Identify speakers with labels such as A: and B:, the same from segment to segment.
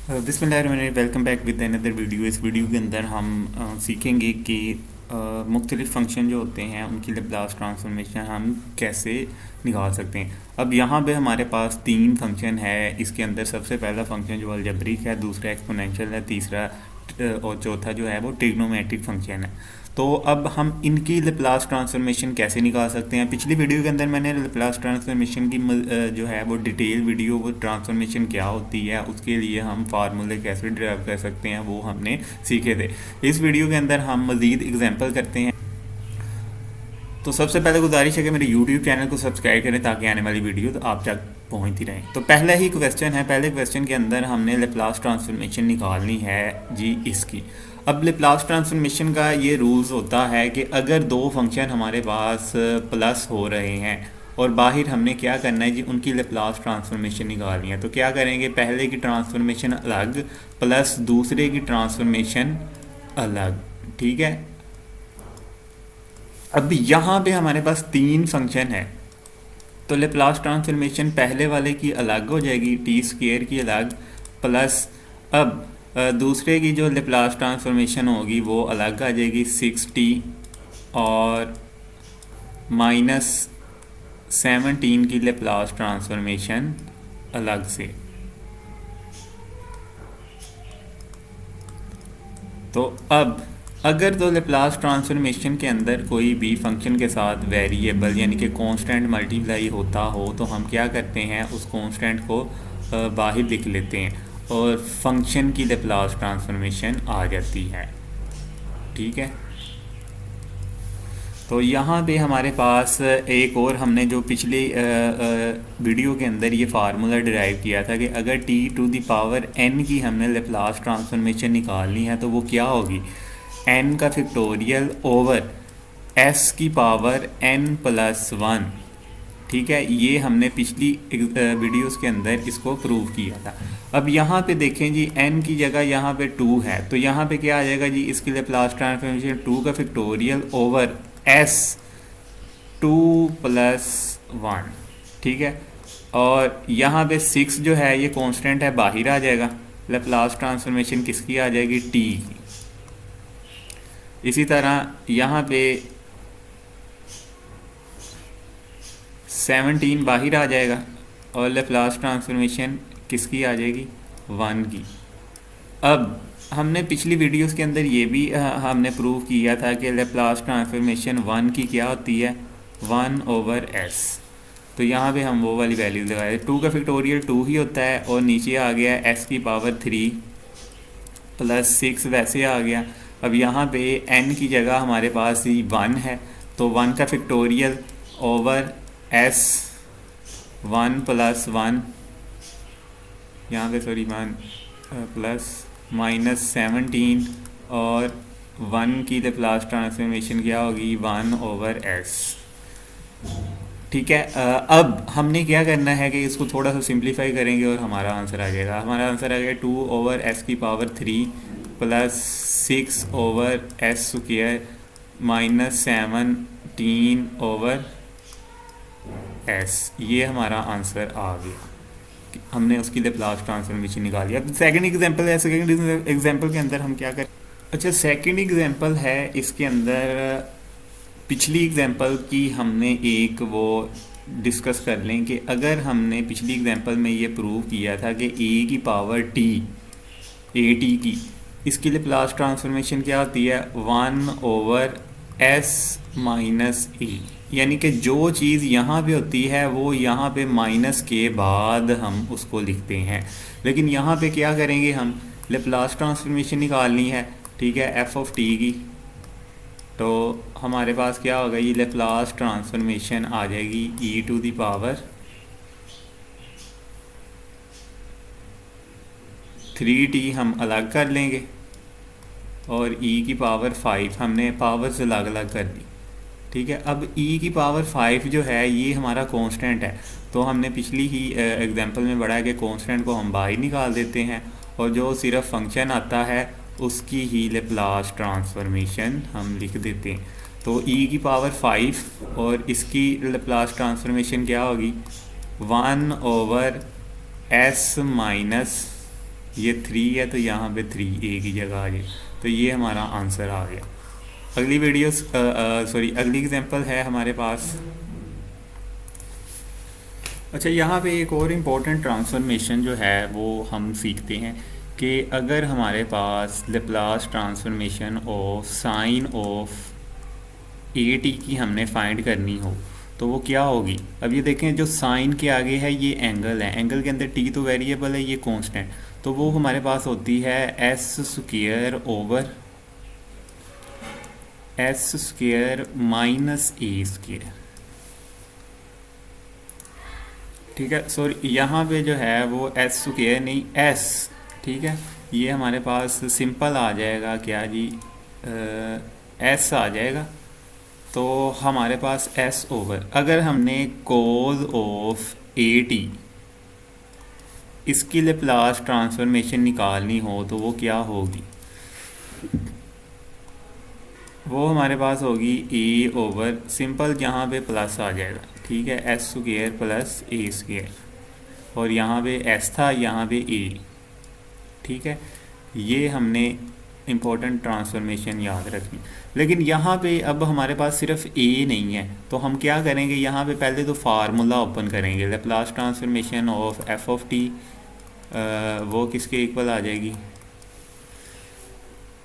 A: बिस्मिल्लाहिर्रहमानिर्रहीम, welcome back with another video. इस video के अंदर हम सीखेंगे कि मुख्तलिफ़ फंक्शन जो होते हैं उनकी लैप्लास ट्रांसफॉर्मेशन हम कैसे निकाल सकते हैं। अब यहाँ पे हमारे पास तीन फंक्शन है। इसके अंदर सबसे पहला फंक्शन जो अलजेब्रिक है, दूसरा एक्सपोनेंशियल है, तीसरा और चौथा जो है वो ट्रिग्नोमेट्रिक फंक्शन है। तो अब हम इनकी लैप्लास ट्रांसफॉर्मेशन कैसे निकाल सकते हैं। पिछली वीडियो के अंदर मैंने लैप्लास ट्रांसफॉर्मेशन की जो है वो डिटेल वीडियो, वो ट्रांसफॉर्मेशन क्या होती है, उसके लिए हम फार्मूले कैसे ड्राइव कर सकते हैं, वो हमने सीखे थे। इस वीडियो के अंदर हम मज़ीद एग्जांपल करते हैं। तो सबसे पहले गुजारिश है कि मेरे यूट्यूब चैनल को सब्सक्राइब करें ताकि आने वाली वीडियो तो आप तक पहुंचती रहें। तो पहला ही क्वेश्चन है, पहले क्वेश्चन के अंदर हमने लैप्लास ट्रांसफॉर्मेशन निकालनी है जी इसकी। अब लैप्लास ट्रांसफॉर्मेशन का ये रूल्स होता है कि अगर दो फंक्शन हमारे पास प्लस हो रहे हैं और बाहर हमने क्या करना है जी, उनकी लैप्लास ट्रांसफॉर्मेशन निकालनी है। तो क्या करेंगे, पहले की ट्रांसफॉर्मेशन अलग प्लस दूसरे की ट्रांसफॉर्मेशन अलग, ठीक है। अब यहाँ पे हमारे पास तीन फंक्शन है, तो लैप्लास ट्रांसफॉर्मेशन पहले वाले की अलग हो जाएगी, टी स्क्वेयर की अलग, प्लस अब दूसरे की जो लैप्लास ट्रांसफॉर्मेशन होगी वो अलग आ जाएगी 6t और -17 की लैप्लास ट्रांसफॉर्मेशन अलग से। तो अब अगर तो लैप्लास ट्रांसफॉर्मेशन के अंदर कोई भी फंक्शन के साथ वेरिएबल यानी कि कांस्टेंट मल्टीप्लाई होता हो तो हम क्या करते हैं, उस कांस्टेंट को बाहर लिख लेते हैं और फंक्शन की लैप्लास ट्रांसफॉर्मेशन आ जाती है, ठीक है। तो यहाँ पे हमारे पास एक और हमने जो पिछले वीडियो के अंदर ये फार्मूला डिराइव किया था कि अगर t to the power n की हमने लैप्लास ट्रांसफॉर्मेशन निकालनी है तो वो क्या होगी, n का फैक्टोरियल ओवर s की पावर n प्लस 1, ठीक है। ये हमने पिछली वीडियोस के अंदर इसको प्रूव किया था। अब यहाँ पे देखें जी, n की जगह यहाँ पे 2 है, तो यहाँ पे क्या आ जाएगा जी, इसके लैप्लास ट्रांसफॉर्मेशन 2 का फैक्टोरियल ओवर s 2 प्लस 1, ठीक है। और यहाँ पे 6 जो है ये कांस्टेंट है, बाहर आ जाएगा। लैप्लास ट्रांसफॉर्मेशन किसकी आ जाएगी, t की। इसी तरह यहाँ पे 17 बाहर आ जाएगा और लैप्लास ट्रांसफॉर्मेशन किसकी आ जाएगी, 1 की। अब हमने पिछली वीडियोस के अंदर ये भी हमने प्रूव किया था कि लैप्लास ट्रांसफॉर्मेशन 1 की क्या होती है, 1 ओवर s। तो यहाँ पे हम वो वाली वैल्यू लगाए, 2 का फैक्टोरियल 2 ही होता है और नीचे आ गया s की पावर 3 प्लस 6 वैसे आ गया। अब यहाँ पे n की जगह हमारे पास ही 1 है, तो 1 का फैक्टोरियल ओवर s 1 प्लस 1, यहाँ पे सॉरी 1 प्लस -17 और 1 की लैप्लास ट्रांसफॉर्मेशन क्या होगी, 1 ओवर s, ठीक है। अब हमने क्या करना है कि इसको थोड़ा सा सिंप्लीफाई करेंगे और हमारा आंसर आ जाएगा। हमारा आंसर आ जाएगा 2 ओवर s की power 3 plus 6 over s square -17 over s। ये हमारा आंसर आ गया, हमने उसकी लैप्लास ट्रांसफॉर्मेशन निकाली। अब सेकंड एग्जांपल है, सेकंड एग्जांपल के अंदर हम क्या करें, अच्छा सेकंड एग्जांपल है, इसके अंदर पिछली एग्जांपल की हमने एक वो डिस्कस कर लें कि अगर हमने पिछली एग्जांपल में ये प्रूव किया था कि a की पावर t, a t की, इसकी लैप्लास ट्रांसफॉर्मेशन क्या होती है, 1 ओवर s माइनस a, यानी कि जो चीज़ यहाँ पे होती है वो यहाँ पे माइनस के बाद हम उसको लिखते हैं। लेकिन यहाँ पे क्या करेंगे, हम लैप्लास ट्रांसफॉर्मेशन निकालनी है, ठीक है, f ऑफ t की। तो हमारे पास क्या होगा, ये लैप्लास ट्रांसफॉर्मेशन आ जाएगी e to the power 3t हम अलग कर लेंगे और e की पावर 5 हमने पावर्स अलग अलग कर दी, ठीक है। अब e की पावर 5 जो है ये हमारा कांस्टेंट है, तो हमने पिछली ही एग्जांपल में पढ़ा है कि कांस्टेंट को हम बाहर निकाल देते हैं और जो सिर्फ फंक्शन आता है उसकी ही लैप्लास ट्रांसफॉर्मेशन हम लिख देते हैं। तो e की पावर 5 और इसकी लैप्लास ट्रांसफॉर्मेशन क्या होगी, 1 ओवर s माइनस ये 3 है तो यहाँ पे 3 ए की जगह आ जाए, तो ये हमारा आंसर आ गया। अगली वीडियो अगली एग्जांपल है हमारे पास। अच्छा, यहाँ पे एक और इम्पोर्टेंट ट्रांसफॉर्मेशन जो है वो हम सीखते हैं कि अगर हमारे पास Laplace transformation of sine of A T की हमने फाइंड करनी हो तो वो क्या होगी। अब ये देखें, जो साइन के आगे है ये एंगल है, एंगल के अंदर टी तो वेरिएबल है, ये कांस्टेंट, तो वो हमारे पास होती है S square over S square minus A square. ठीक है, सॉरी यहाँ पे जो है वो एस स्क्वायर नहीं एस, ठीक है, ये हमारे पास सिंपल आ जाएगा क्या जी, एस आ जाएगा। तो हमारे पास एस ओवर, अगर हमने कोज ऑफ ए टी इसकी लेप्लास ट्रांसफॉर्मेशन निकालनी हो तो वो क्या होगी, वो हमारे पास होगी ए ओवर सिंपल, जहाँ पे प्लस आ जाएगा, ठीक है, एस स्क्वायर प्लस ए स्क्वायर, और यहाँ पे एस था, यहाँ पे ए, ठीक है। ये हमने इम्पोर्टेंट ट्रांसफॉर्मेशन याद रखनी। लेकिन यहाँ पे अब हमारे पास सिर्फ ए नहीं है, तो हम क्या करेंगे, यहाँ पे पहले तो फार्मूला ओपन करेंगे, Laplace transformation of F of T, वो किसके इक्वल आ जाएगी,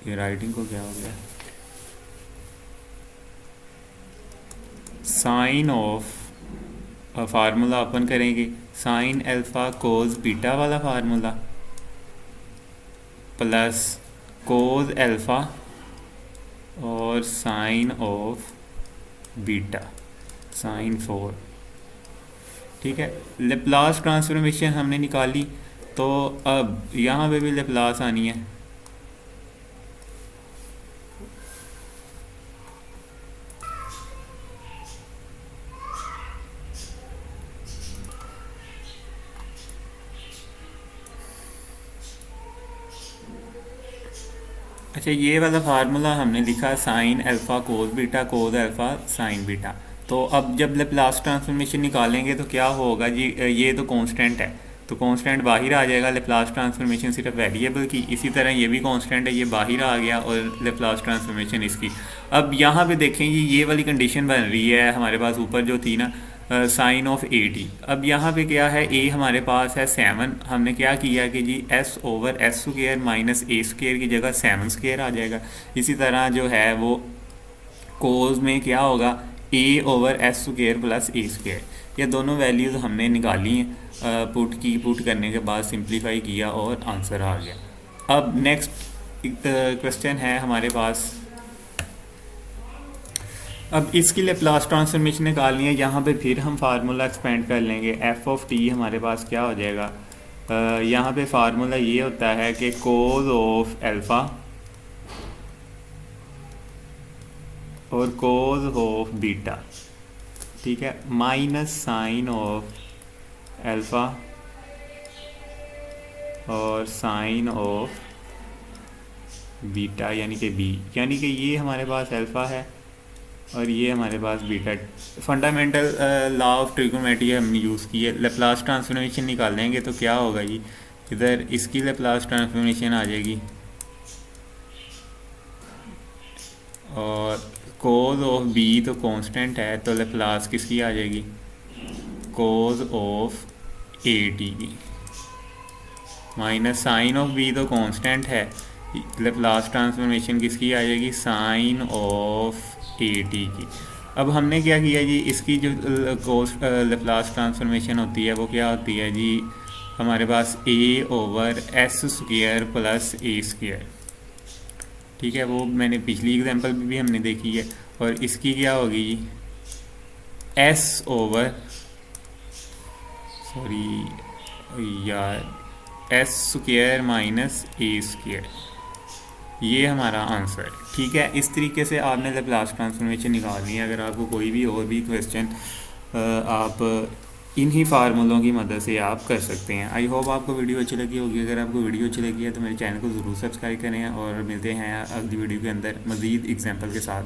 A: ये राइटिंग को क्या हो गया, साइन ऑफ, फार्मूला ओपन करेंगे, साइन अल्फ़ा कोज बीटा वाला फार्मूला प्लस कोज अल्फ़ा और साइन ऑफ बीटा साइन 4, ठीक है। लेप्लास ट्रांसफॉर्मेशन हमने निकाली, तो अब यहाँ पे भी लेप्लास आनी है, अच्छा, ये वाला फार्मूला हमने लिखा sine alpha cos beta cos alpha sine beta. तो अब जब लेप्लास ट्रांसफॉर्मेशन निकालेंगे तो क्या होगा जी, ये तो कांस्टेंट है, तो कांस्टेंट बाहर आ जाएगा, लेप्लास ट्रांसफॉर्मेशन सिर्फ वेरिएबल की, इसी तरह ये भी कांस्टेंट है, ये बाहर आ गया और लेप्लास ट्रांसफॉर्मेशन इसकी। अब यहाँ पे देखें ये वाली कंडीशन बन रही है हमारे पास, ऊपर जो थी ना साइन ऑफ ए टी, अब यहाँ पे क्या है, ए हमारे पास है 7, हमने क्या किया कि G S over S square minus A square की जगह 7 स्क्वायर आ जाएगा। इसी तरह जो है वो कोज में क्या होगा, ए ओवर एस स्क्वायर प्लस ए स्क्वायर, ये दोनों वैल्यूज़ हमने निकाली हैं, पुट करने के बाद सिंप्लीफाई किया और आंसर आ गया। अब नेक्स्ट क्वेश्चन है हमारे पास, अब इसके लिए लेप्लास ट्रांसफॉर्मेशन निकालनी है, यहाँ पे फिर हम फार्मूला एक्सपेंड कर लेंगे, एफ ऑफ टी हमारे पास क्या हो जाएगा, यहाँ पे फार्मूला ये होता है कि कोज ऑफ अल्फ़ा और कोज ऑफ बीटा, ठीक है, माइनस साइन ऑफ अल्फ़ा और साइन ऑफ बीटा यानी कि बी, यानी कि ये हमारे पास अल्फ़ा है और ये हमारे पास beta. Fundamental law of trigonometry हमने यूज़ की है। लेप्लास ट्रांसफॉर्मेशन निकालेंगे तो क्या होगा जी, इधर इसकी लेप्लास ट्रांसफॉर्मेशन आ जाएगी और कोज ऑफ बी तो कांस्टेंट है, तो लेप्लास किसकी आ जाएगी, कोज ऑफ ए टी की, माइनस साइन ऑफ बी तो कांस्टेंट है, लेप्लास ट्रांसफॉर्मेशन किसकी आ जाएगी, साइन ऑफ ए टी की। अब हमने क्या किया जी, इसकी जो लेप्लास ट्रांसफॉर्मेशन होती है वो क्या होती है जी, हमारे पास ए ओवर एस स्क्वायर प्लस ए स्क्वायर, ठीक है, वो मैंने पिछली एग्जांपल भी हमने देखी है। और इसकी क्या होगी जी, एस ओवर, सॉरी यार, S square minus A square, ये हमारा आंसर है, ठीक है। इस तरीके से आपने लेप्लास ट्रांसफॉर्मेशन निकालनी है। अगर आपको कोई भी और भी क्वेश्चन आप इन्हीं फार्मूलों की मदद से आप कर सकते हैं। आई होप आपको वीडियो अच्छी लगी होगी। अगर आपको वीडियो अच्छी लगी है तो मेरे चैनल को ज़रूर सब्सक्राइब करें और मिलते हैं अगली वीडियो के अंदर मज़ीद एग्जाम्पल के साथ।